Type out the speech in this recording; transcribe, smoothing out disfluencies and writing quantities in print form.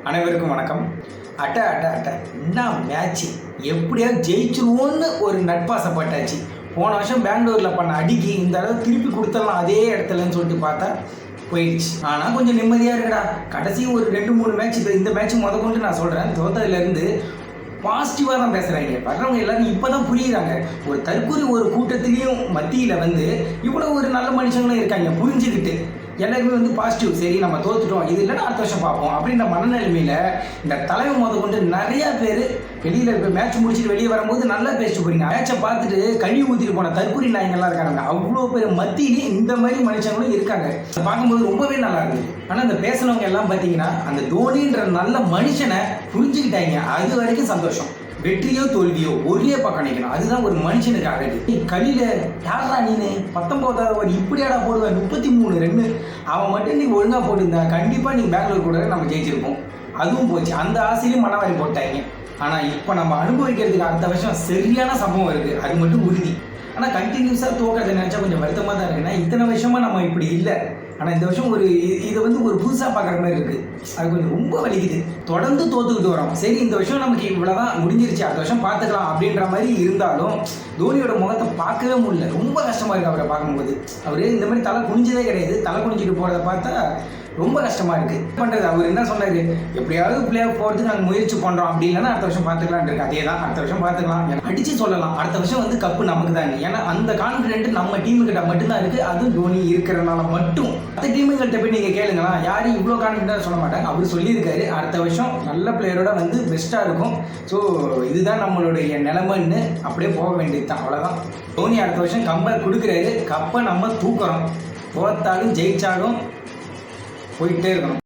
அனைவருக்கும் வணக்கம். அட்ட அட்ட அட்ட என்ன மேட்ச்சு, எப்படியாவது ஜெயிச்சிருவோன்னு ஒரு நட்பாசப்பட்டாச்சு. போன வருஷம் பெங்களூரில் பண்ண அடிக்கு இந்த அளவு திருப்பி கொடுத்துடலாம் அதே இடத்துலன்னு சொல்லிட்டு பார்த்தா போயிடுச்சு. ஆனால் கொஞ்சம் நிம்மதியாக இருக்குடா. கடைசி ஒரு 2-3 மேட்ச், இந்த மேட்ச் கொண்டு நான் சொல்கிறேன், தோத்ததுலேருந்து பாசிட்டிவாக தான் பேசுகிறாங்க. வர்றவங்க எல்லாரும் இப்போ தான் புரியுறாங்க. ஒரு தற்கொலை ஒரு கூட்டத்திலையும் மத்தியில் இவ்வளோ ஒரு நல்ல மனுஷங்களும் இருக்காங்க. புரிஞ்சுக்கிட்டு எல்லாருமே பாசிட்டிவ், சரி நம்ம தோத்துட்டோம், இது இல்லைன்னா அடுத்த வருஷம் பார்ப்போம் அப்படின்ற மனநிலைமையில் இந்த தலைமை கொண்டு நிறையா பேர் வெளியில் இப்போ மேட்ச் முடிச்சுட்டு வெளியே வரும்போது நல்லா பேசிட்டு போறீங்க. மேட்சை பார்த்துட்டு கழுவி ஊற்றிட்டு போன தற்கொலை நாயங்கள்லாம் இருக்காங்க. அவ்வளோ பேர் மத்தியிலே இந்த மாதிரி மனுஷங்களும் இருக்காங்க. பார்க்கும்போது ரொம்பவே நல்லா இருக்குது. ஆனால் இந்த பேசுனவங்க எல்லாம் பார்த்தீங்கன்னா அந்த தோனின்ற நல்ல மனுஷனை புரிஞ்சுக்கிட்டாங்க. அது வரைக்கும் சந்தோஷம். வெற்றியோ தோல்வியோ ஒரே பக்கம் நிற்கணும், அதுதான் ஒரு மனுஷனுக்கு அழகு. நீ களியில யாரா நீனு 19வது இப்படியாடா போடுவேன் 33 ரன்னு, அவன் மட்டும் நீ ஒழுங்கா போட்டுருந்தா கண்டிப்பா நீ பெங்களூர் கூட நம்ம ஜெயிச்சிருப்போம். அதுவும் போச்சு. அந்த ஆசையிலும் மனவாரி போட்டாங்க. ஆனா இப்போ நம்ம அனுபவிக்கிறதுக்கு அடுத்த வருஷம் சரியான சம்பவம் இருக்கு, அது மட்டும் உறுதி. ஆனால் கண்டினியூஸாக தோக்கிறத நினச்சா கொஞ்சம் வருத்தமாக தான் இருக்குன்னா, இத்தனை வருஷமாக நம்ம இப்படி இல்லை. ஆனால் இந்த வருஷம் இதை ஒரு புதுசாக பார்க்குற மாதிரி இருக்குது. அது கொஞ்சம் ரொம்ப வலிக்குது. தொடர்ந்து தோத்துக்கிட்டு வரோம். சரி இந்த வருஷம் நமக்கு இவ்வளோதான் முடிஞ்சிருச்சு, அடுத்த வருஷம் பார்த்துக்கலாம் அப்படின்ற மாதிரி இருந்தாலும் தோனியோட முகத்தை பார்க்கவே முடியல. ரொம்ப கஷ்டமாக இருக்குது அவரை பார்க்கும்போது. அவர் இந்த மாதிரி தலை குனிஞ்சதே கிடையாது. தலை குனிஞ்சிட்டு போகிறத பார்த்தா ரொம்ப கஷ்டமாக இருக்குது. பண்ணுறது அவர் என்ன சொன்னார், எப்படியாவது பிளே ஆஃப் போகிறதுக்கு நாங்கள் முயற்சி பண்ணுறோம், அப்படி இல்லைன்னா அடுத்த வருஷம் பார்த்துக்கலான் இருக்கு. அதே தான், அடுத்த வருஷம் பார்த்துக்கலாம் அடித்து சொல்லலாம். அடுத்த வருஷம் கப்பு நமக்கு தான். ஏன்னா அந்த கான்ஃபிடென்ட் நம்ம டீமுக்கிட்ட மட்டும்தான் இருக்குது. அதுவும் தோனி இருக்கிறனால மட்டும். மற்ற டீமுங்கள்கிட்ட போய் நீங்கள் கேளுங்களா, யாரும் இவ்வளோ கான்ஃபிடென்ட்டாக சொல்ல மாட்டாங்க. அவர் சொல்லியிருக்காரு அடுத்த வருஷம் நல்ல பிளேயரோட பெஸ்ட்டாக இருக்கும். ஸோ இதுதான் நம்மளுடைய நிலைமைன்னு அப்படியே போக வேண்டியது தான், அவ்வளோதான். தோனி அடுத்த வருஷம் கம்பேக் கொடுக்குறாரு. கப்பை நம்ம தூக்குறோம். தோத்தாலும் ஜெயிச்சாலும் போயிட்டே இருக்கணும்.